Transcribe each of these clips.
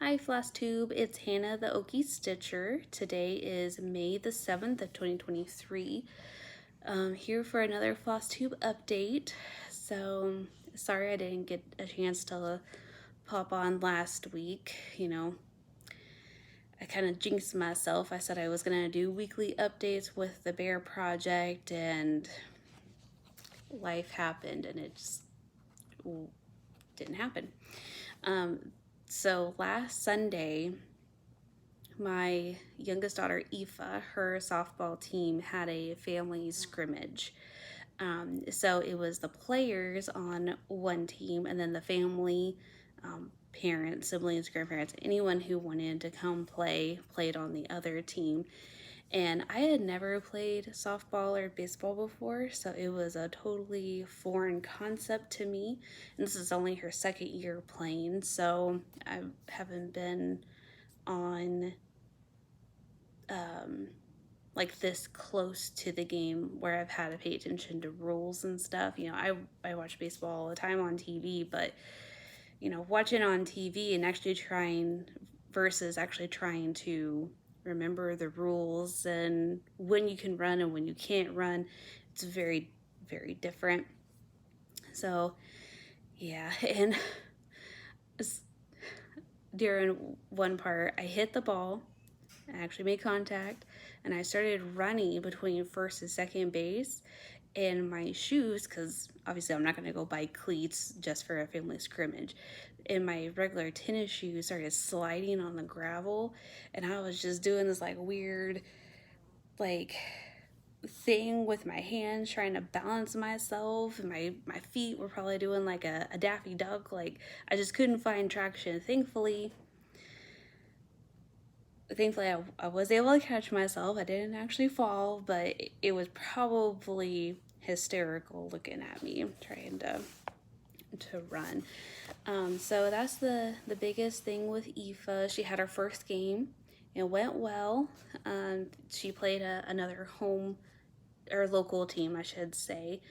Hi FlossTube, it's Hannah the Okie Stitcher. Today is May the 7th of 2023. Here for another FlossTube update. So, sorry I didn't get a chance to pop on last week. I kind of jinxed myself. I said I was going to do weekly updates with the bear project, and life happened and it just didn't happen. So last Sunday, my youngest daughter, Aoife, her softball team had a family scrimmage. So it was the players on one team and then the family, parents, siblings, grandparents, anyone who wanted to come played on the other team. And I had never played softball or baseball before, so it was a totally foreign concept to me. And this is only her second year playing, so I haven't been on like this close to the game where I've had to pay attention to rules and stuff. I watch baseball all the time on TV, but watching on TV and actually trying versus actually trying to remember the rules and when you can run and when you can't run, it's very, very different. So yeah, and during one part, I hit the ball, I actually made contact, and I started running between first and second base, and my shoes, because obviously I'm not going to go buy cleats just for a family scrimmage, and my regular tennis shoes started sliding on the gravel, and I was just doing this like weird thing with my hands trying to balance myself, and my feet were probably doing like a Daffy Duck. Like, I just couldn't find traction. Thankfully I was able to catch myself. I didn't actually fall, but it was probably hysterical looking at me trying to run. So that's the biggest thing with Aoife. She had her first game. It went well. She played another home or local team, I should say.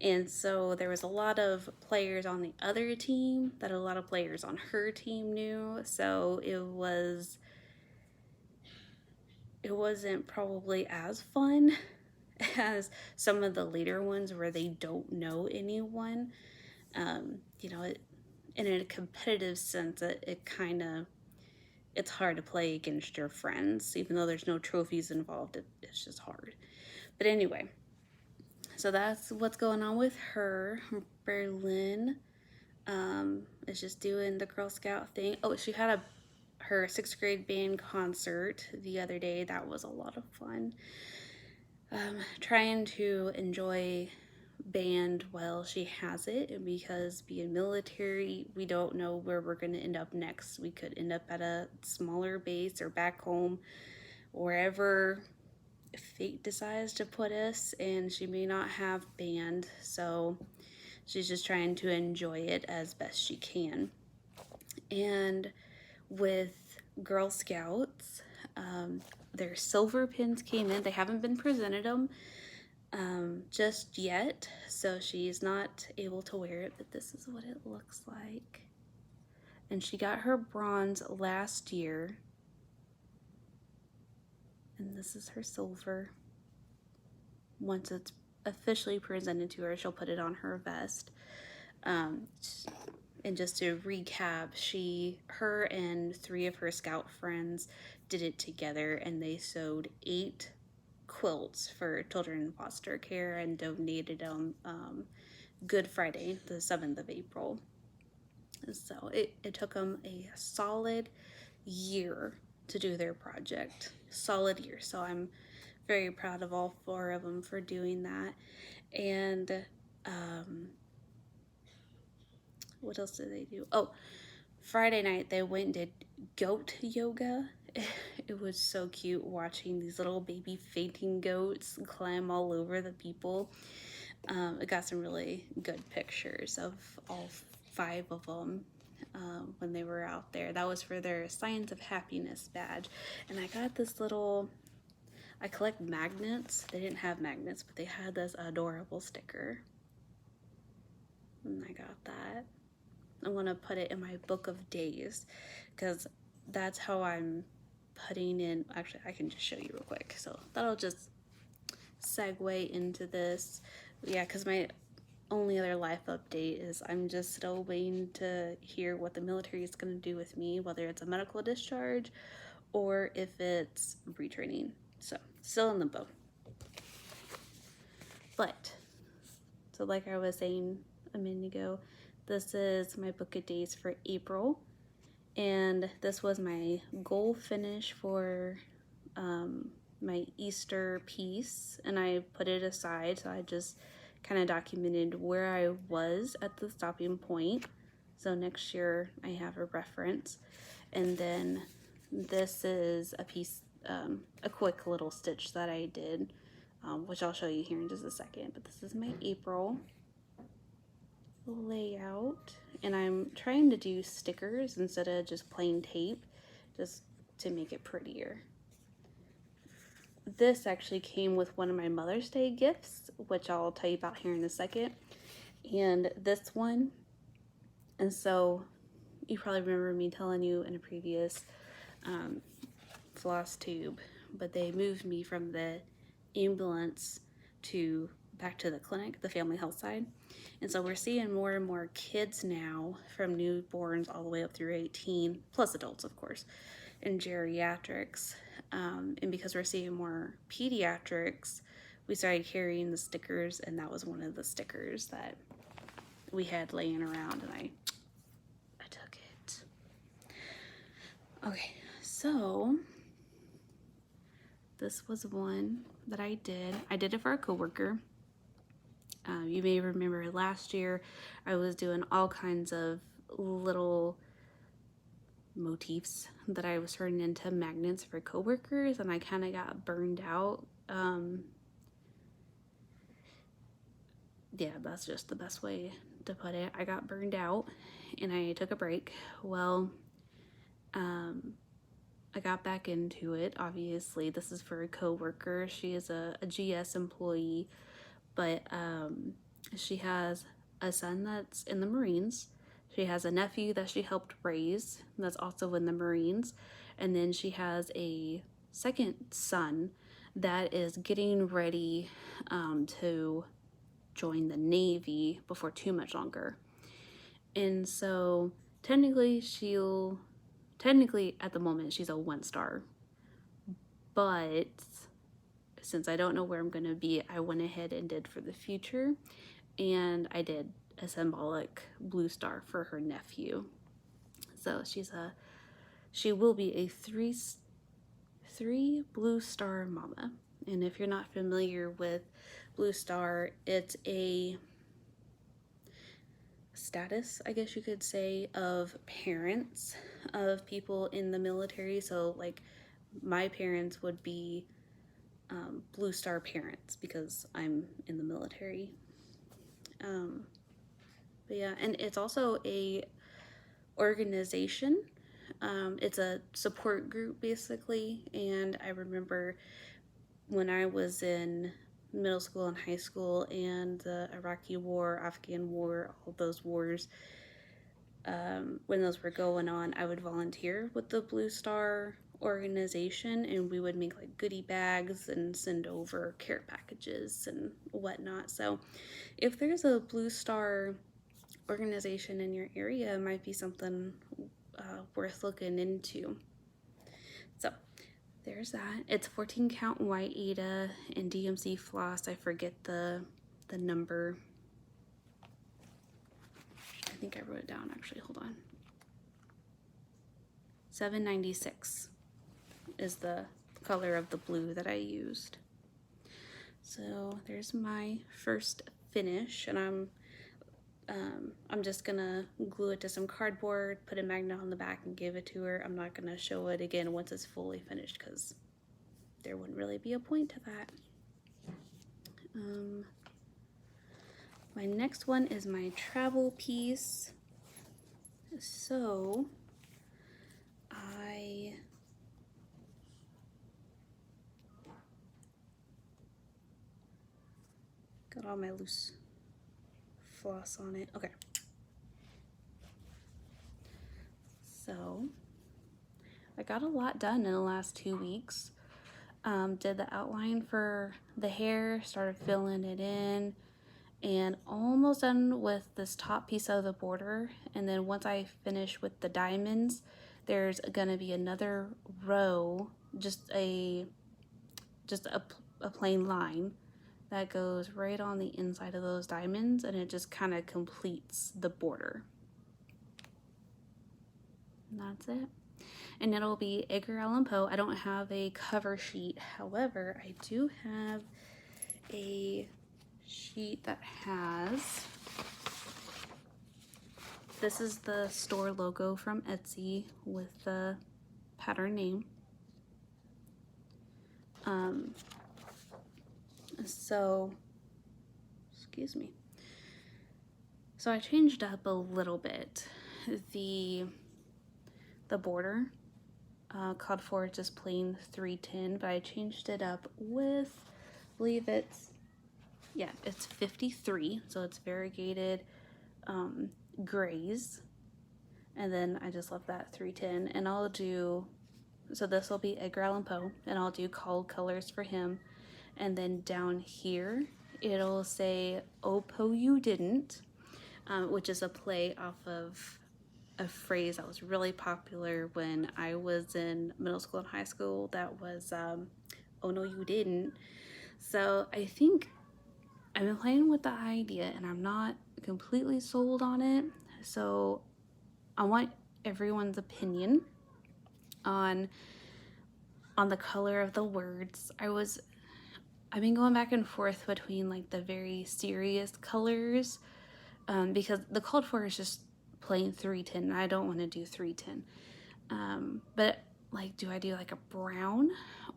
And so there was a lot of players on the other team that a lot of players on her team knew. So it wasn't probably as fun as some of the later ones where they don't know anyone. In a competitive sense, it's hard to play against your friends, even though there's no trophies involved. It's just hard. But anyway, so that's what's going on with her. Berlin is just doing the Girl Scout thing. Oh, she had her 6th grade band concert the other day. That was a lot of fun. Trying to enjoy band while she has it, because being military, we don't know where we're going to end up next. We could end up at a smaller base or back home, wherever fate decides to put us, and she may not have band, so she's just trying to enjoy it as best she can. And with Girl Scouts, their silver pins came in. They haven't been presented them just yet, so she's not able to wear it, but this is what it looks like. And she got her bronze last year, and this is her silver. Once it's officially presented to her, she'll put it on her vest. And just to recap, her and 3 of her scout friends did it together, and they sewed 8 quilts for children in foster care and donated them Good Friday, the 7th of April. So it took them a solid year to do their project. Solid year. So I'm very proud of all 4 of them for doing that. And what else did they do? Oh, Friday night they went and did goat yoga. It was so cute watching these little baby fainting goats climb all over the people. It got some really good pictures of all 5 of them when they were out there. That was for their Signs of Happiness badge. And I got this little, I collect magnets. They didn't have magnets, but they had this adorable sticker. And I got that. I want to put it in my book of days, because that's how I'm putting in. Actually, I can just show you real quick. So that'll just segue into this. Yeah, because my only other life update is I'm just still waiting to hear what the military is going to do with me, whether it's a medical discharge or if it's retraining. So still in limbo. But so like I was saying a minute ago, this is my book of days for April, and this was my goal finish for my Easter piece, and I put it aside, so I just kind of documented where I was at the stopping point, so next year I have a reference. And then this is a piece, a quick little stitch that I did, which I'll show you here in just a second. But this is my April layout, and I'm trying to do stickers instead of just plain tape, just to make it prettier. This actually came with one of my Mother's Day gifts, which I'll tell you about here in a second, and this one. And so you probably remember me telling you in a previous FlossTube, but they moved me from the ambulance to back to the clinic, the family health side. And so we're seeing more and more kids now, from newborns all the way up through 18, plus adults, of course, in geriatrics. And because we're seeing more pediatrics, we started carrying the stickers, and that was one of the stickers that we had laying around, and I took it. Okay, so this was one that I did. I did it for a coworker. You may remember last year I was doing all kinds of little motifs that I was turning into magnets for coworkers, and I kind of got burned out. Yeah, that's just the best way to put it. I got burned out and I took a break. Well, I got back into it. Obviously, this is for a coworker. She is a GS employee, but she has a son that's in the Marines. She has a nephew that she helped raise that's also in the Marines, and then she has a second son that is getting ready to join the Navy before too much longer. And so technically at the moment she's a 1-star, but since I don't know where I'm going to be, I went ahead and did for the future, and I did a symbolic blue star for her nephew. So she will be a three blue star mama. And if you're not familiar with blue star, it's a status, I guess you could say, of parents of people in the military. So like my parents would be blue star parents because I'm in the military. But yeah, and it's also a organization. It's a support group basically, and I remember when I was in middle school and high school and the Iraqi war, Afghan war, all those wars, when those were going on, I would volunteer with the Blue Star organization, and we would make like goodie bags and send over care packages and whatnot. So if there's a Blue Star organization in your area, it might be something worth looking into. So there's that. It's 14 count white Aida and DMC floss. I forget the number. I think I wrote it down actually. Hold on. 796 is the color of the blue that I used. So there's my first finish, and I'm just gonna glue it to some cardboard, put a magnet on the back, and give it to her. I'm not gonna show it again once it's fully finished because there wouldn't really be a point to that. My next one is my travel piece. So I got all my loose floss on it. Okay. So I got a lot done in the last 2 weeks. Did the outline for the hair, started filling it in, and almost done with this top piece of the border. And then once I finish with the diamonds, there's gonna be another row, just a plain line that goes right on the inside of those diamonds, and it just kind of completes the border. And that's it. And it'll be Edgar Allan Poe. I don't have a cover sheet, however, I do have a sheet that has, this is the store logo from Etsy with the pattern name. So, excuse me. So I changed up a little bit. The border called for just plain 310, but I changed it up with, I believe it's 53, so it's variegated grays, and then I just left that 310, and I'll do, so this will be Edgar Allan Poe, and I'll do called colors for him, and then down here it'll say "Oh Poe you didn't," which is a play off of a phrase that was really popular when I was in middle school and high school. That was "Oh no you didn't." So I think I've been playing with the idea and I'm not completely sold on it. So I want everyone's opinion on the color of the words. I've been going back and forth between like the very serious colors, because the called for is just plain 310. I don't want to do 310. But like, do I do like a brown,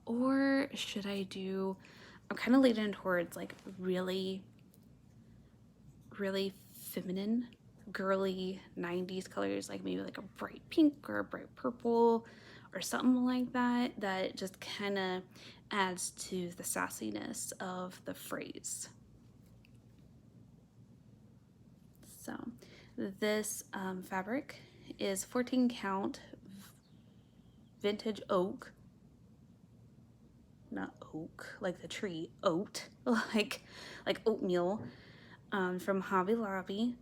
or should I do, I'm kind of leaning towards like really feminine, girly 90s colors, like maybe like a bright pink or a bright purple or something like that, that just kind of adds to the sassiness of the phrase. So this fabric is 14 count vintage oak, not oak like the tree, oat, like oatmeal, from Hobby Lobby,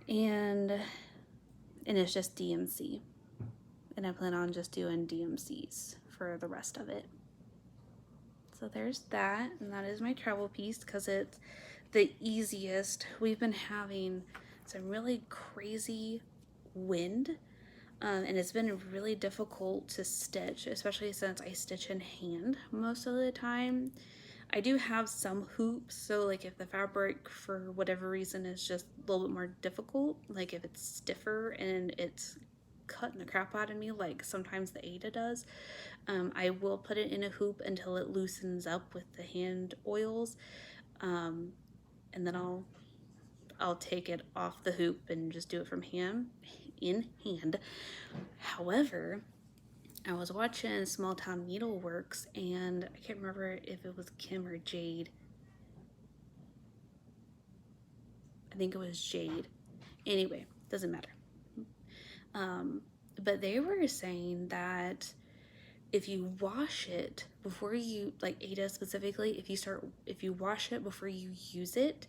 and it's just DMC, and I plan on just doing DMCs for the rest of it. So there's that, and that is my travel piece because it's the easiest. We've been having some really crazy wind, and it's been really difficult to stitch, especially since I stitch in hand most of the time. I do have some hoops, so like if the fabric for whatever reason is just a little bit more difficult, like if it's stiffer and it's cutting the crap out of me like sometimes the Ada does, I will put it in a hoop until it loosens up with the hand oils, and then I'll take it off the hoop and just do it from hand. However, I was watching Small Town Needleworks, and I can't remember if it was Kim or Jade. I think it was Jade. Anyway, doesn't matter. But they were saying that if you wash it before you, like Ada specifically, if you wash it before you use it,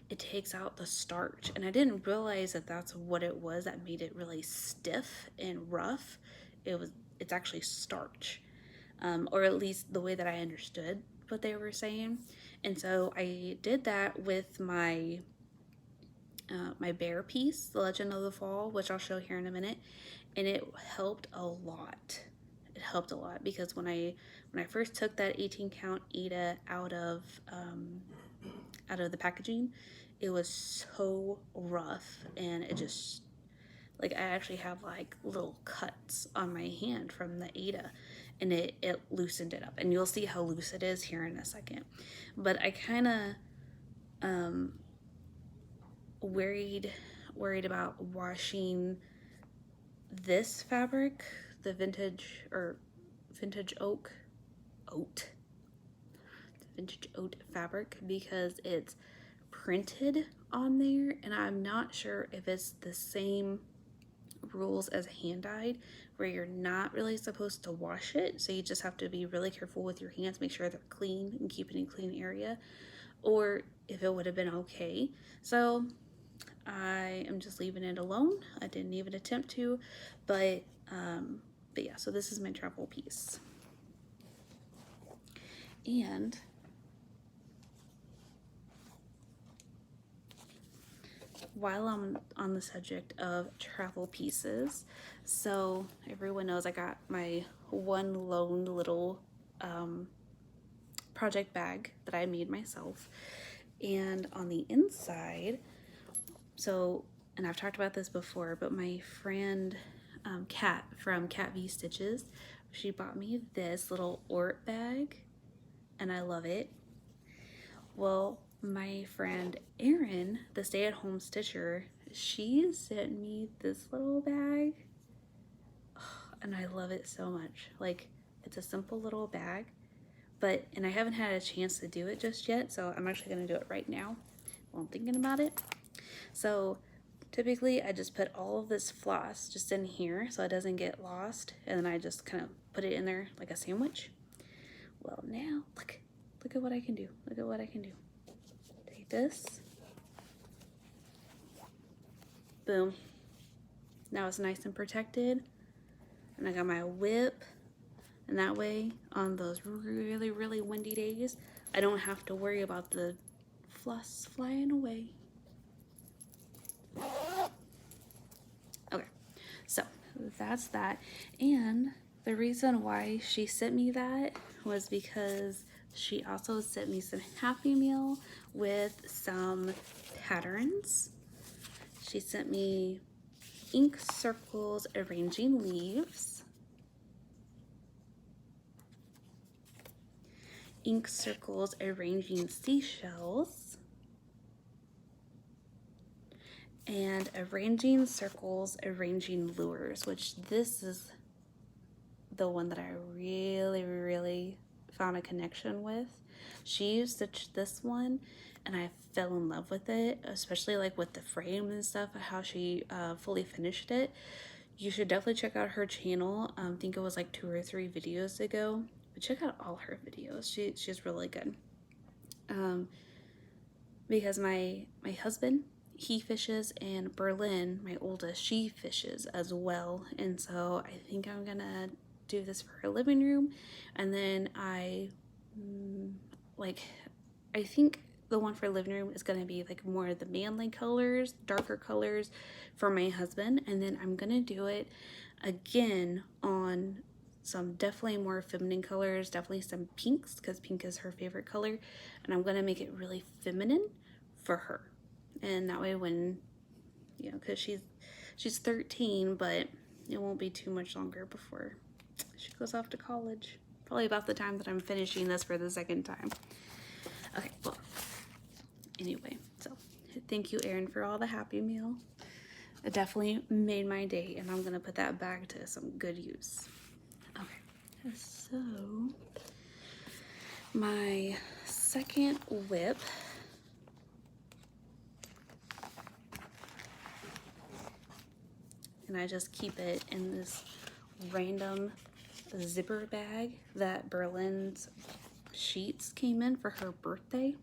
it takes out the starch. And I didn't realize that that's what it was that made it really stiff and rough. It's actually starch, or at least the way that I understood what they were saying. And so I did that with my my bear piece, The Legend of the Fall, which I'll show here in a minute, and it helped a lot. It helped a lot because when I first took that 18 count Ada out of the packaging, it was so rough, and it just, like, I actually have like little cuts on my hand from the Ada, and it loosened it up, and you'll see how loose it is here in a second. But I kind of worried about washing this fabric, the vintage oat fabric, because it's printed on there, and I'm not sure if it's the same rules as hand-dyed where you're not really supposed to wash it, so you just have to be really careful with your hands, make sure they're clean and keep it in a clean area, or if it would have been okay. So I am just leaving it alone. I didn't even attempt to, but yeah, so this is my travel piece. And while I'm on the subject of travel pieces, so everyone knows I got my one lone little project bag that I made myself. And on the inside, so, and I've talked about this before, but my friend Kat from Kat V Stitches, she bought me this little Ort bag, and I love it. Well, my friend Erin, the stay-at-home stitcher, she sent me this little bag, and I love it so much. Like, it's a simple little bag, and I haven't had a chance to do it just yet, so I'm actually gonna do it right now while I'm thinking about it. So typically I just put all of this floss just in here so it doesn't get lost, and then I just kind of put it in there like a sandwich. Well, now look at what I can do. Look at what I can do. Take this, boom, now it's nice and protected, and I got my whip, and that way on those really windy days I don't have to worry about the floss flying away. Okay, so that's that. And the reason why she sent me that was because she also sent me some Happy Meal with some patterns. She sent me ink circles arranging leaves, ink circles arranging seashells, and arranging circles arranging lures, which this is the one that I really found a connection with. She stitched this one and I fell in love with it, especially like with the frame and stuff, how she fully finished it. You should definitely check out her channel. I think it was like 2 or 3 videos ago, but check out all her videos. She's really good. Because my husband, he fishes, and Berlin, my oldest, she fishes as well, and so I think I'm gonna do this for her living room. And then I think the one for living room is gonna be like more of the manly colors, darker colors for my husband, and then I'm gonna do it again on some definitely more feminine colors, definitely some pinks, because pink is her favorite color, and I'm gonna make it really feminine for her. And that way when, you know, because she's 13, but it won't be too much longer before she goes off to college. Probably about the time that I'm finishing this for the second time. Okay, well, anyway, so thank you, Erin, for all the Happy Meal. It definitely made my day, and I'm gonna put that bag to some good use. Okay, so my second whip, and I just keep it in this random zipper bag that Berlin's sheets came in for her birthday.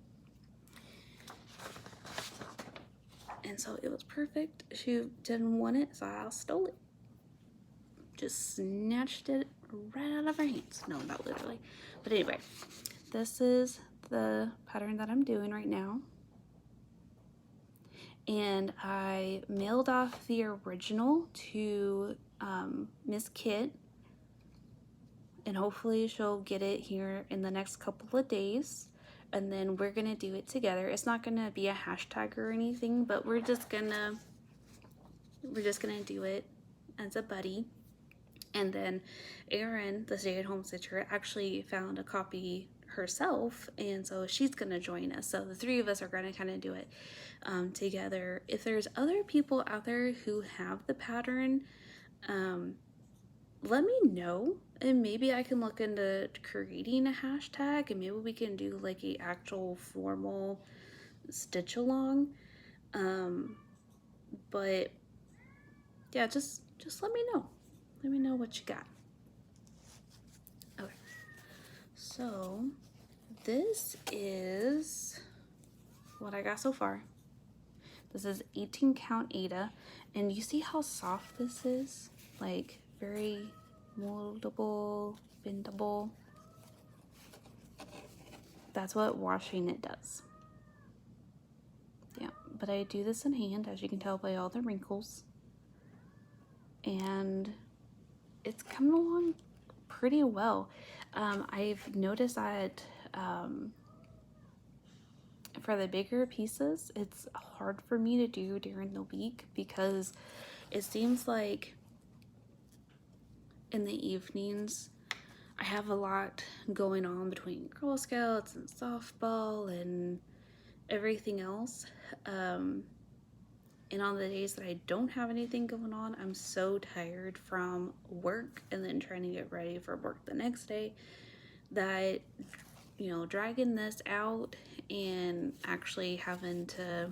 And so it was perfect. She didn't want it, so I stole it. Just snatched it right out of her hands. No, not literally. But anyway, this is the pattern that I'm doing right now. And I mailed off the original to Miss Kit, and hopefully she'll get it here in the next couple of days, and then we're gonna do it together. It's not gonna be a hashtag or anything, but we're just gonna do it as a buddy. And then Erin, the stay-at-home stitcher, actually found a copy herself, and so she's gonna join us. So the 3 of us are gonna kind of do it together. If there's other people out there who have the pattern, let me know, and maybe I can look into creating a hashtag, and maybe we can do like a actual formal stitch along. But yeah, just just let me know. Let me know what you got. Okay, so this is what I got so far. This is 18 count Ada, and you see how soft this is? Like very moldable, bendable. That's what washing it does. Yeah, but I do this in hand, as you can tell by all the wrinkles. And it's coming along pretty well. I've noticed that for the bigger pieces, it's hard for me to do during the week because it seems like in the evenings I have a lot going on between Girl Scouts and softball and everything else. And on the days that I don't have anything going on, I'm so tired from work and then trying to get ready for work the next day that, you know, dragging this out and actually having to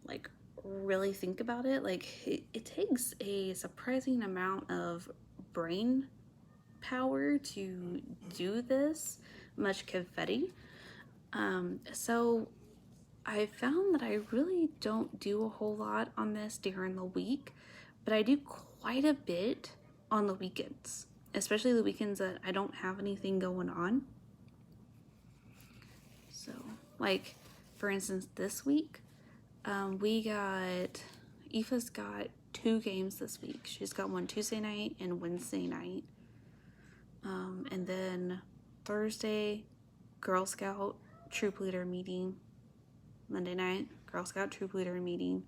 like really think about it, like it takes a surprising amount of brain power to do this much confetti. So I found that I really don't do a whole lot on this during the week, but I do quite a bit on the weekends, especially the weekends that I don't have anything going on. So, like, for instance, this week, Aoife's got 2 games this week. She's got one Tuesday night and Wednesday night. And then Thursday, Girl Scout troop leader meeting. Monday night, Girl Scout troop leader meeting.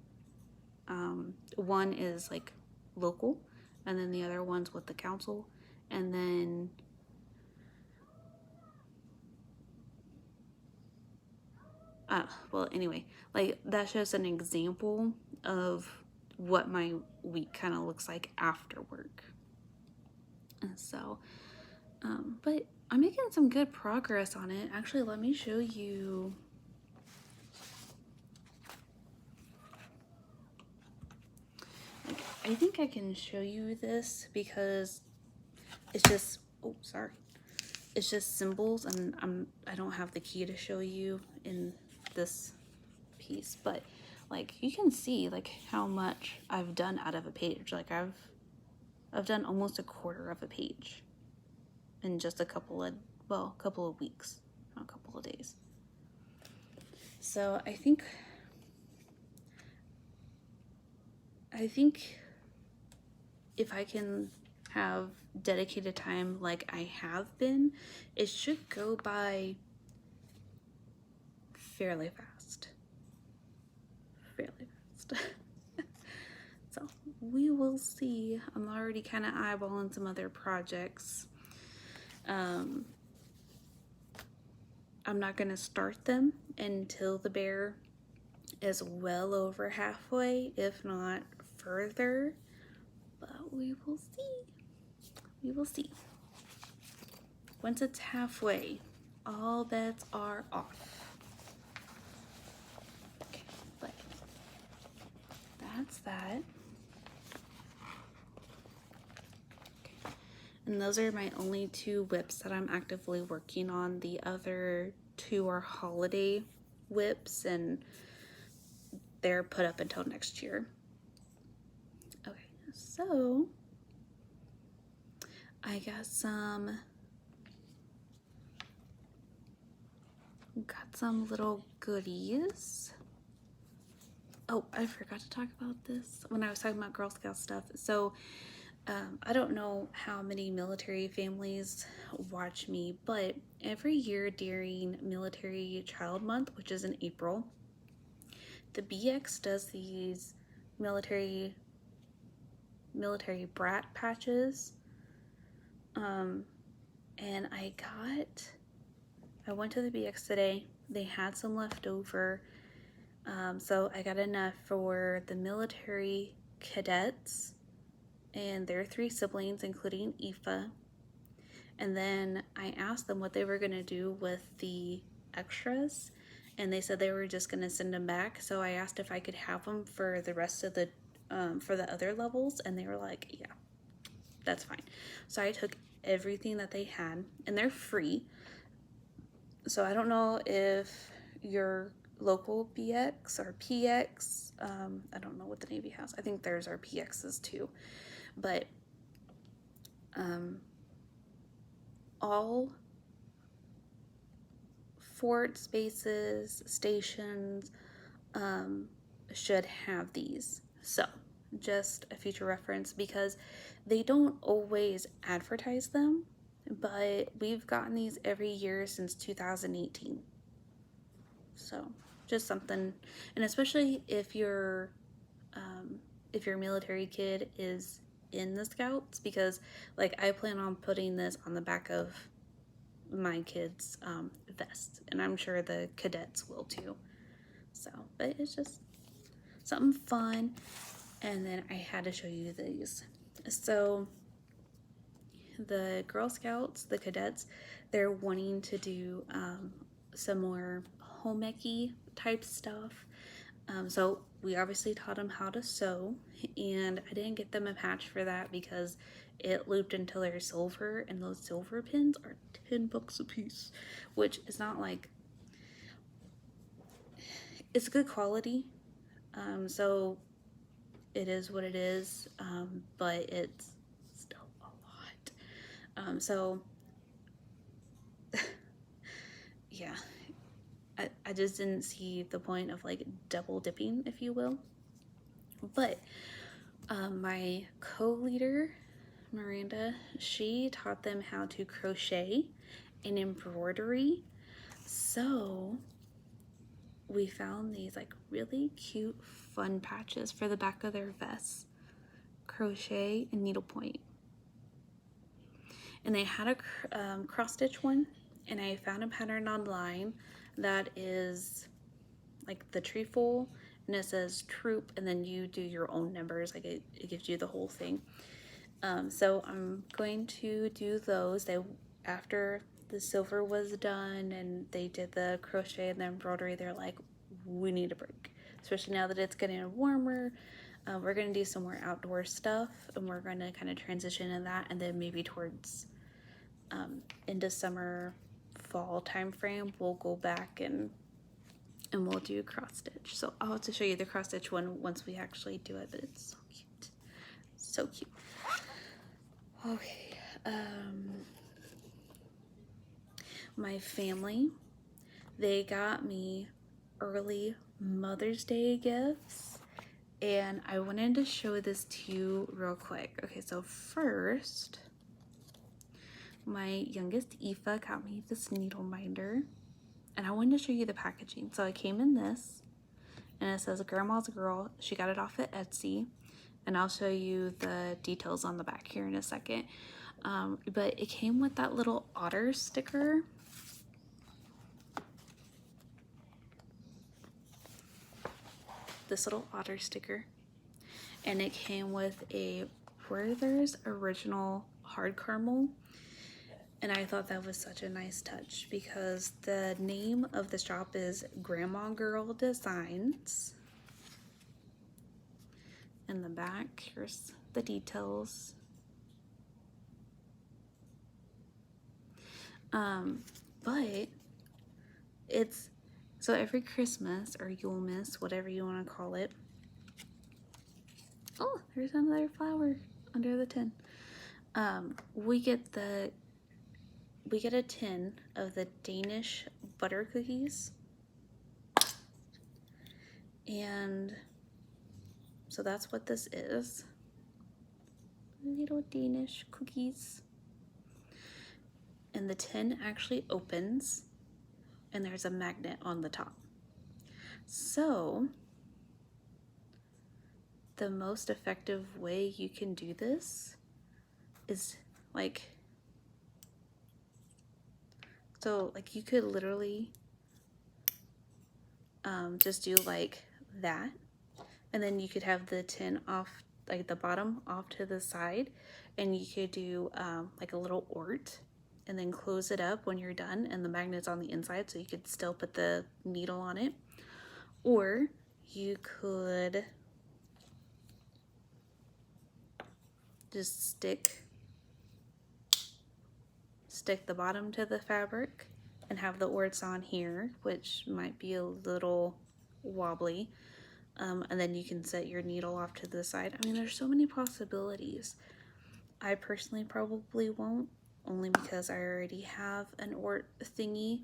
One is like local, and then the other one's with the council. And then well, anyway, like that's just an example of what my week kind of looks like after work. And so, but I'm making some good progress on it. Actually, let me show you. I think I can show you this because it's just, oh, sorry. It's just symbols, and I don't have the key to show you in this piece, but like you can see like how much I've done out of a page. Like I've done almost a quarter of a page in just a couple of weeks, not a couple of days. So I think if I can have dedicated time like I have been, it should go by fairly fast. So we will see. I'm already kind of eyeballing some other projects. I'm not going to start them until the bear is well over halfway, if not further, but we will see. We will see. Once it's halfway, all bets are off. Okay, but that's that. Okay. And those are my only 2 whips that I'm actively working on. The other 2 are holiday whips, and they're put up until next year. Okay, so I got some little goodies. Oh, I forgot to talk about this when I was talking about Girl Scout stuff. So I don't know how many military families watch me, but every year during Military Child Month, which is in April, the BX does these military brat patches. And I went to the BX today. They had some left over. So I got enough for the military cadets and their 3 siblings, including Aoife. And then I asked them what they were going to do with the extras, and they said they were just going to send them back. So I asked if I could have them for the rest of the for the other levels, and they were like, yeah, that's fine. So I took everything that they had, and they're free. So I don't know if your local BX or PX, I don't know what the Navy has. I think theirs are PXs too. But all forts, bases, stations should have these. So just a future reference, because they don't always advertise them, but we've gotten these every year since 2018. So just something, and especially if your military kid is in the Scouts, because like I plan on putting this on the back of my kids' vest, and I'm sure the cadets will too. So, but it's just something fun. And then I had to show you these. So the Girl Scouts, the cadets, they're wanting to do some more home ec type stuff. So we obviously taught them how to sew, and I didn't get them a patch for that because it looped until they're silver, and those silver pins are $10 a piece, which is not like, it's good quality. So it is what it is, but it's still a lot. So yeah, I just didn't see the point of like double dipping, if you will. But my co-leader, Miranda, she taught them how to crochet and embroidery. So we found these like really cute fun patches for the back of their vests, crochet and needlepoint. And they had a cross stitch one, and I found a pattern online that is like the trefoil, and it says troop, and then you do your own numbers, like it gives you the whole thing. So I'm going to do those. After the silver was done and they did the crochet and the embroidery, they're like, we need a break, especially now that it's getting warmer. We're going to do some more outdoor stuff, and we're going to kind of transition in that, and then maybe towards into summer, fall time frame, we'll go back and we'll do cross stitch. So I'll have to show you the cross stitch one once we actually do it, but it's so cute. So cute. Okay. My family, they got me early Mother's Day gifts, and I wanted to show this to you real quick. Okay, so first, my youngest Aoife got me this needle minder, and I wanted to show you the packaging. So it came in this, and it says Grandma's Girl. She got it off at Etsy, and I'll show you the details on the back here in a second. But it came with that little otter sticker. This little otter sticker, and it came with a Werther's Original hard caramel, and I thought that was such a nice touch because the name of the shop is Grandma Girl Designs. In the back, here's the details. But it's, so every Christmas or Yulemas, whatever you want to call it. Oh, there's another flower under the tin. We get a tin of the Danish butter cookies. And so that's what this is. Little Danish cookies. And the tin actually opens, and there's a magnet on the top. So the most effective way you can do this is like, so like you could literally just do like that, and then you could have the tin off, like the bottom off to the side, and you could do like a little ort, and then close it up when you're done, and the magnet's on the inside, so you could still put the needle on it. Or you could just stick the bottom to the fabric and have the orts on here, which might be a little wobbly. And then you can set your needle off to the side. I mean, there's so many possibilities. I personally probably won't, only because I already have an ort thingy,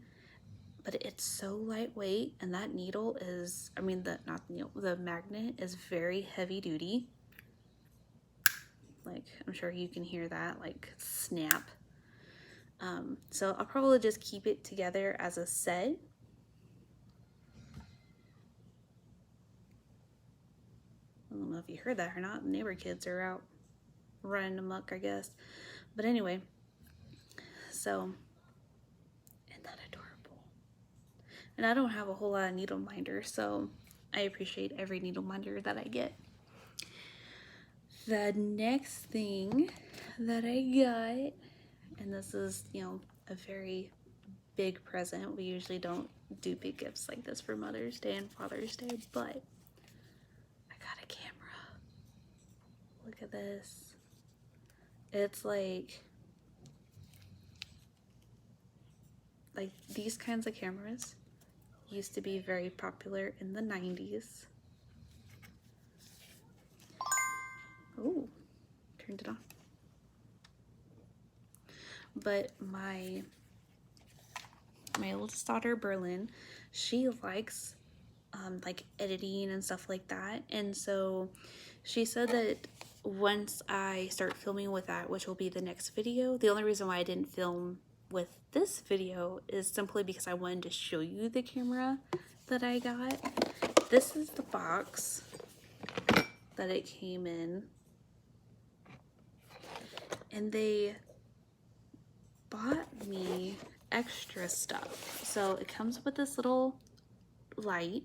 but it's so lightweight, and that needle is, I mean, the magnet is very heavy duty. Like, I'm sure you can hear that, like, snap. So I'll probably just keep it together as a set. I don't know if you heard that or not. The neighbor kids are out running amok, I guess. But anyway, so, isn't that adorable? And I don't have a whole lot of needle minders, so I appreciate every needle minder that I get. The next thing that I got, and this is, you know, a very big present. We usually don't do big gifts like this for Mother's Day and Father's Day, but I got a camera. Look at this. It's like these kinds of cameras used to be very popular in the 90s. Oh, turned it on. But my oldest daughter, Berlin, she likes like editing and stuff like that. And so she said that once I start filming with that, which will be the next video, the only reason why I didn't film with this video is simply because I wanted to show you the camera that I got. This is the box that it came in. And they bought me extra stuff. So it comes with this little light,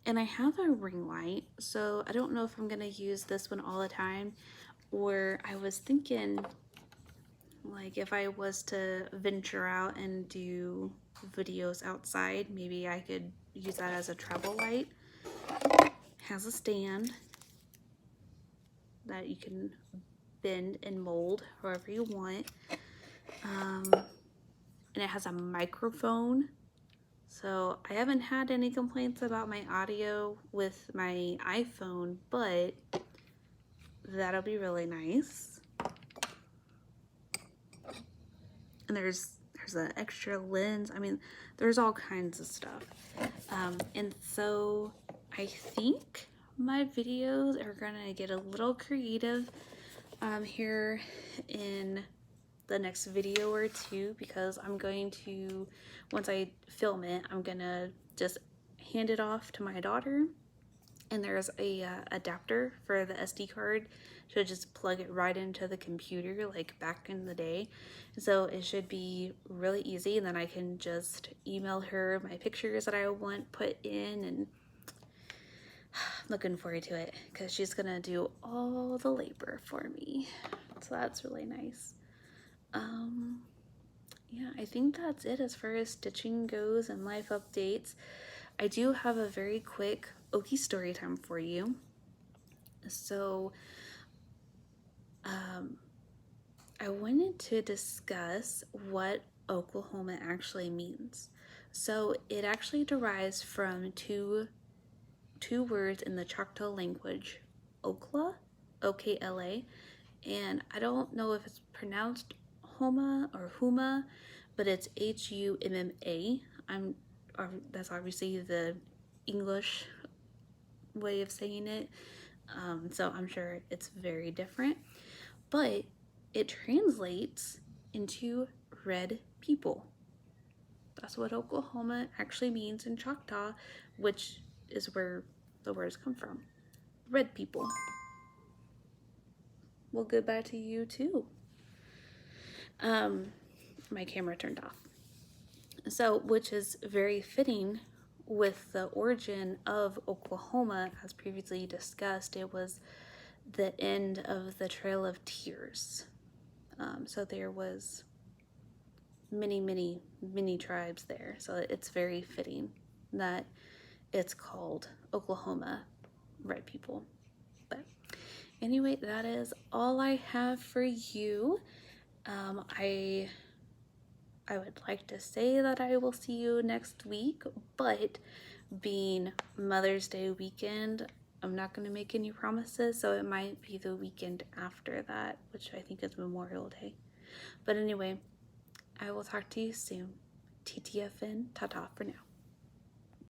and I have a ring light, so I don't know if I'm gonna use this one all the time, or I was thinking, like, if I was to venture out and do videos outside, maybe I could use that as a travel light. It has a stand that you can bend and mold however you want. And it has a microphone. So I haven't had any complaints about my audio with my iPhone, but that'll be really nice. And there's an extra lens. I mean, there's all kinds of stuff. And so I think my videos are gonna get a little creative here in the next video or two, because I'm going to, once I film it, I'm gonna just hand it off to my daughter, and there's a adapter for the SD card to just plug it right into the computer like back in the day. So it should be really easy, and then I can just email her my pictures that I want put in, and I'm looking forward to it because she's gonna do all the labor for me. So that's really nice. Yeah, I think that's it as far as stitching goes and life updates. I do have a very quick Okie Storytime for you. So, I wanted to discuss what Oklahoma actually means. So it actually derives from two words in the Choctaw language, Okla, O-K-L-A, and I don't know if it's pronounced Homa or Humma, but it's H-U-M-M-A. That's obviously the English way of saying it, so I'm sure it's very different, but it translates into red people. That's what Oklahoma actually means in Choctaw, which is where the words come from. Red people. Well, goodbye to you too. My camera turned off. So, which is very fitting with the origin of Oklahoma, as previously discussed. It was the end of the Trail of Tears. So there was many tribes there. So it's very fitting that it's called Oklahoma Red People. But Anyway, that is all I have for you. I would like to say that I will see you next week, but being Mother's Day weekend, I'm not going to make any promises, so it might be the weekend after that, which I think is Memorial Day. But anyway, I will talk to you soon. TTFN, ta-ta for now.